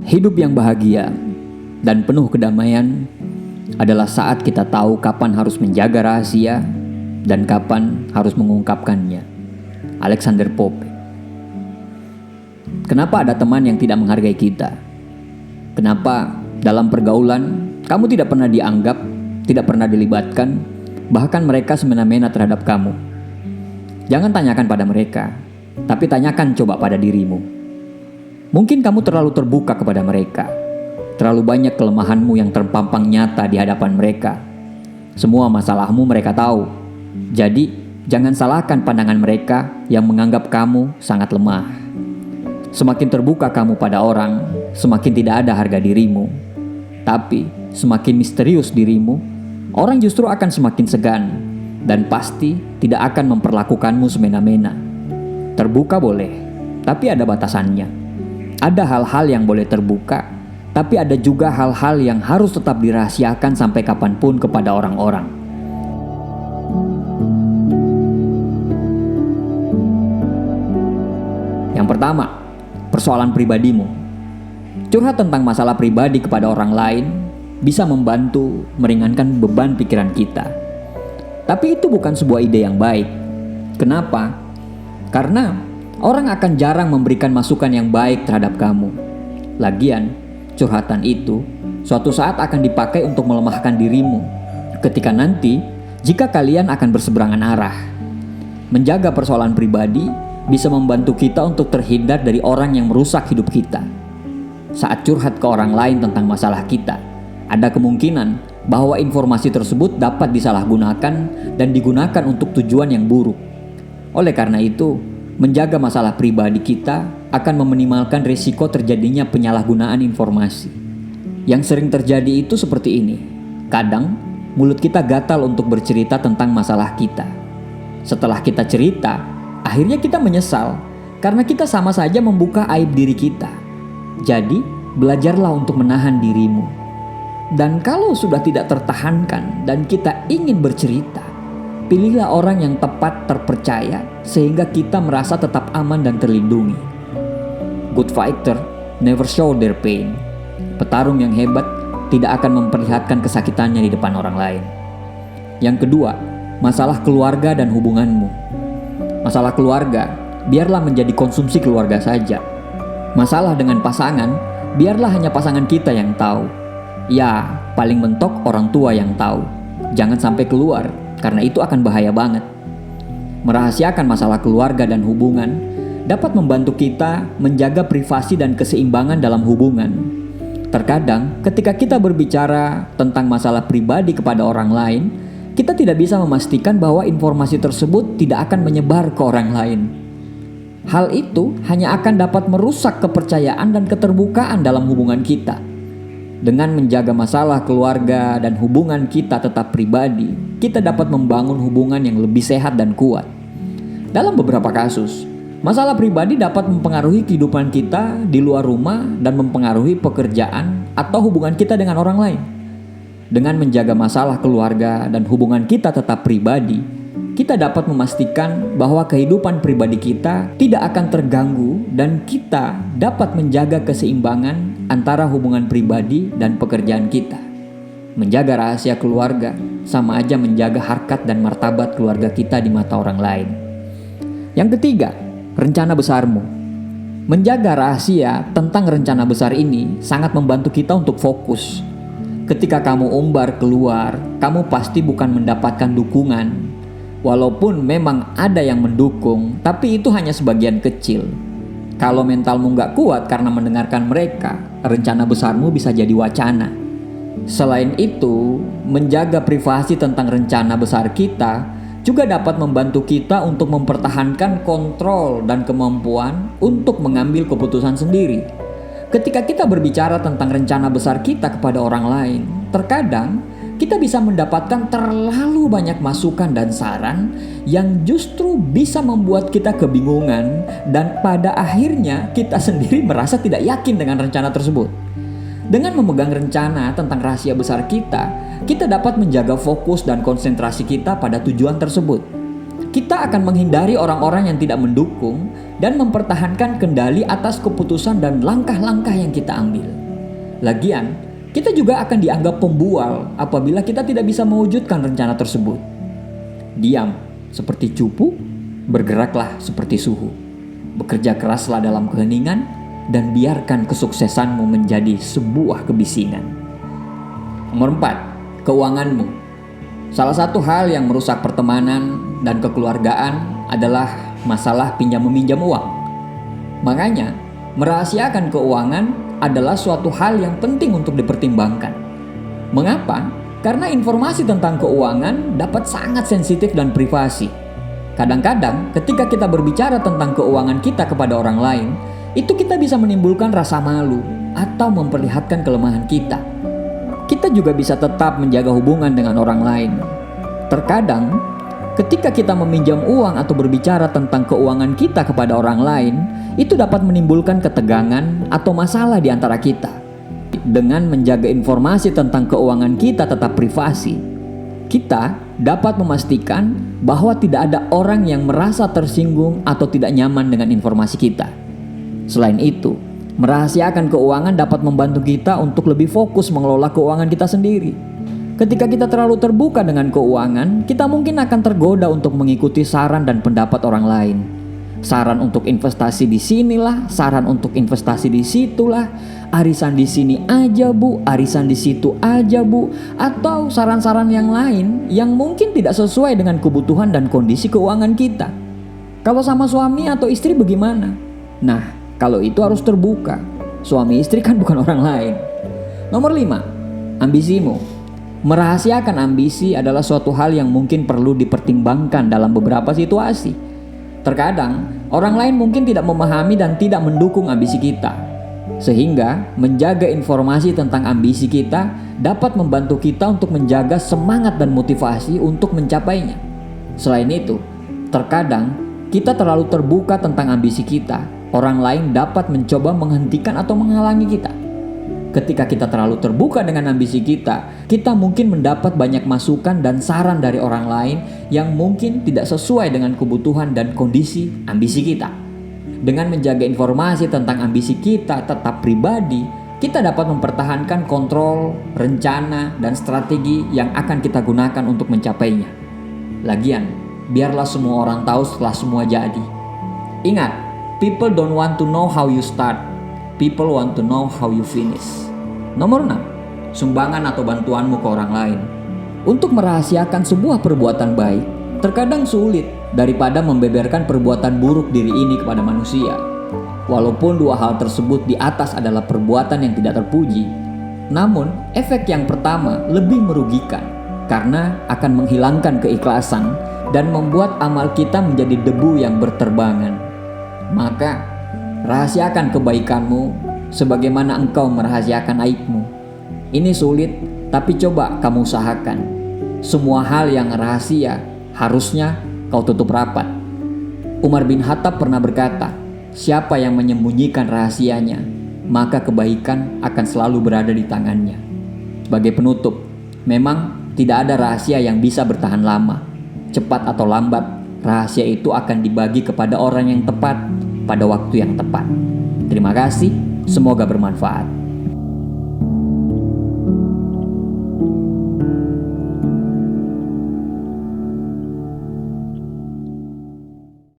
Hidup yang bahagia dan penuh kedamaian adalah saat kita tahu kapan harus menjaga rahasia dan kapan harus mengungkapkannya. Alexander Pope. Kenapa ada teman yang tidak menghargai kita? Kenapa dalam pergaulan kamu tidak pernah dianggap, tidak pernah dilibatkan, bahkan mereka semena-mena terhadap kamu? Jangan tanyakan pada mereka, tapi tanyakan coba pada dirimu. Mungkin kamu terlalu terbuka kepada mereka. Terlalu banyak kelemahanmu yang terpampang nyata di hadapan mereka. Semua masalahmu mereka tahu. Jadi, jangan salahkan pandangan mereka yang menganggap kamu sangat lemah. Semakin terbuka kamu pada orang, semakin tidak ada harga dirimu. Tapi, semakin misterius dirimu, orang justru akan semakin segan dan pasti tidak akan memperlakukanmu semena-mena. Terbuka boleh, tapi ada batasannya. Ada hal-hal yang boleh terbuka, tapi ada juga hal-hal yang harus tetap dirahasiakan sampai kapanpun kepada orang-orang. Yang pertama, persoalan pribadimu. Curhat tentang masalah pribadi kepada orang lain bisa membantu meringankan beban pikiran kita. Tapi itu bukan sebuah ide yang baik. Kenapa? Karena orang akan jarang memberikan masukan yang baik terhadap kamu. Lagian, curhatan itu suatu saat akan dipakai untuk melemahkan dirimu. Ketika nanti, jika kalian akan berseberangan arah. Menjaga persoalan pribadi bisa membantu kita untuk terhindar dari orang yang merusak hidup kita. Saat curhat ke orang lain tentang masalah kita, ada kemungkinan bahwa informasi tersebut dapat disalahgunakan dan digunakan untuk tujuan yang buruk. Oleh karena itu, menjaga masalah pribadi kita akan meminimalkan risiko terjadinya penyalahgunaan informasi. Yang sering terjadi itu seperti ini. Kadang, mulut kita gatal untuk bercerita tentang masalah kita. Setelah kita cerita, akhirnya kita menyesal karena kita sama saja membuka aib diri kita. Jadi, belajarlah untuk menahan dirimu. Dan kalau sudah tidak tertahankan dan kita ingin bercerita, pilihlah orang yang tepat, terpercaya, sehingga kita merasa tetap aman dan terlindungi. Good fighter never show their pain. Petarung yang hebat tidak akan memperlihatkan kesakitannya di depan orang lain. Yang kedua, masalah keluarga dan hubunganmu. Masalah keluarga, biarlah menjadi konsumsi keluarga saja. Masalah dengan pasangan, biarlah hanya pasangan kita yang tahu. Ya, paling mentok orang tua yang tahu. Jangan sampai keluar, karena itu akan bahaya banget. Merahasiakan masalah keluarga dan hubungan dapat membantu kita menjaga privasi dan keseimbangan dalam hubungan. Terkadang, ketika kita berbicara tentang masalah pribadi kepada orang lain, kita tidak bisa memastikan bahwa informasi tersebut tidak akan menyebar ke orang lain. Hal itu hanya akan dapat merusak kepercayaan dan keterbukaan dalam hubungan kita. Dengan menjaga masalah keluarga dan hubungan kita tetap pribadi, kita dapat membangun hubungan yang lebih sehat dan kuat. Dalam beberapa kasus, masalah pribadi dapat mempengaruhi kehidupan kita di luar rumah dan mempengaruhi pekerjaan atau hubungan kita dengan orang lain. Dengan menjaga masalah keluarga dan hubungan kita tetap pribadi, kita dapat memastikan bahwa kehidupan pribadi kita tidak akan terganggu dan kita dapat menjaga keseimbangan antara hubungan pribadi dan pekerjaan kita. Menjaga rahasia keluarga sama aja menjaga harkat dan martabat keluarga kita di mata orang lain. Yang ketiga, rencana besarmu. Menjaga rahasia tentang rencana besar ini sangat membantu kita untuk fokus. Ketika kamu umbar keluar, kamu pasti bukan mendapatkan dukungan. Walaupun memang ada yang mendukung, tapi itu hanya sebagian kecil. Kalau mentalmu nggak kuat karena mendengarkan mereka, rencana besarmu bisa jadi wacana. Selain itu, menjaga privasi tentang rencana besar kita juga dapat membantu kita untuk mempertahankan kontrol dan kemampuan untuk mengambil keputusan sendiri. Ketika kita berbicara tentang rencana besar kita kepada orang lain, terkadang kita bisa mendapatkan terlalu banyak masukan dan saran yang justru bisa membuat kita kebingungan dan pada akhirnya kita sendiri merasa tidak yakin dengan rencana tersebut. Dengan memegang rencana tentang rahasia besar kita dapat menjaga fokus dan konsentrasi kita pada tujuan tersebut. kita akan menghindari orang-orang yang tidak mendukung dan mempertahankan kendali atas keputusan dan langkah-langkah yang kita ambil. Lagian, kita juga akan dianggap pembual apabila kita tidak bisa mewujudkan rencana tersebut. Diam seperti cupu, bergeraklah seperti suhu. Bekerja keraslah dalam keheningan dan biarkan kesuksesanmu menjadi sebuah kebisingan. Nomor 4, keuanganmu. Salah satu hal yang merusak pertemanan dan kekeluargaan adalah masalah pinjam-meminjam uang. Makanya, merahasiakan keuangan adalah suatu hal yang penting untuk dipertimbangkan. Mengapa? Karena informasi tentang keuangan dapat sangat sensitif dan privasi. Kadang-kadang ketika kita berbicara tentang keuangan kita kepada orang lain, itu kita bisa menimbulkan rasa malu atau memperlihatkan kelemahan kita. Kita juga bisa tetap menjaga hubungan dengan orang lain. Terkadang, ketika kita meminjam uang atau berbicara tentang keuangan kita kepada orang lain, itu dapat menimbulkan ketegangan atau masalah di antara kita. Dengan menjaga informasi tentang keuangan kita tetap privasi, kita dapat memastikan bahwa tidak ada orang yang merasa tersinggung atau tidak nyaman dengan informasi kita. Selain itu, merahasiakan keuangan dapat membantu kita untuk lebih fokus mengelola keuangan kita sendiri. Ketika kita terlalu terbuka dengan keuangan, kita mungkin akan tergoda untuk mengikuti saran dan pendapat orang lain. Saran untuk investasi di sinilah, saran untuk investasi di situlah, arisan di sini aja bu, arisan di situ aja bu, atau saran-saran yang lain yang mungkin tidak sesuai dengan kebutuhan dan kondisi keuangan kita. Kalau sama suami atau istri bagaimana? Nah, kalau itu harus terbuka. Suami istri kan bukan orang lain. Nomor 5, ambisimu. Merahasiakan ambisi adalah suatu hal yang mungkin perlu dipertimbangkan dalam beberapa situasi. Terkadang, orang lain mungkin tidak memahami dan tidak mendukung ambisi kita. Sehingga, menjaga informasi tentang ambisi kita dapat membantu kita untuk menjaga semangat dan motivasi untuk mencapainya. Selain itu, terkadang kita terlalu terbuka tentang ambisi kita. Orang lain dapat mencoba menghentikan atau menghalangi kita. Ketika kita terlalu terbuka dengan ambisi kita, kita mungkin mendapat banyak masukan dan saran dari orang lain yang mungkin tidak sesuai dengan kebutuhan dan kondisi ambisi kita. Dengan menjaga informasi tentang ambisi kita tetap pribadi, kita dapat mempertahankan kontrol, rencana, dan strategi yang akan kita gunakan untuk mencapainya. Lagian, biarlah semua orang tahu setelah semua jadi. Ingat, people don't want to know how you start. People want to know how you finish. Nomor 6, sumbangan atau bantuanmu ke orang lain. Untuk merahasiakan sebuah perbuatan baik, terkadang sulit daripada membeberkan perbuatan buruk diri ini kepada manusia. Walaupun dua hal tersebut di atas adalah perbuatan yang tidak terpuji, namun efek yang pertama lebih merugikan karena akan menghilangkan keikhlasan dan membuat amal kita menjadi debu yang berterbangan. Maka, rahasiakan kebaikanmu sebagaimana engkau merahasiakan aibmu. Ini sulit, tapi coba kamu usahakan. Semua hal yang rahasia harusnya kau tutup rapat. Umar bin Khattab pernah berkata, siapa yang menyembunyikan rahasianya, maka kebaikan akan selalu berada di tangannya. Sebagai penutup, memang tidak ada rahasia yang bisa bertahan lama. Cepat atau lambat, rahasia itu akan dibagi kepada orang yang tepat pada waktu yang tepat. Terima kasih, semoga bermanfaat.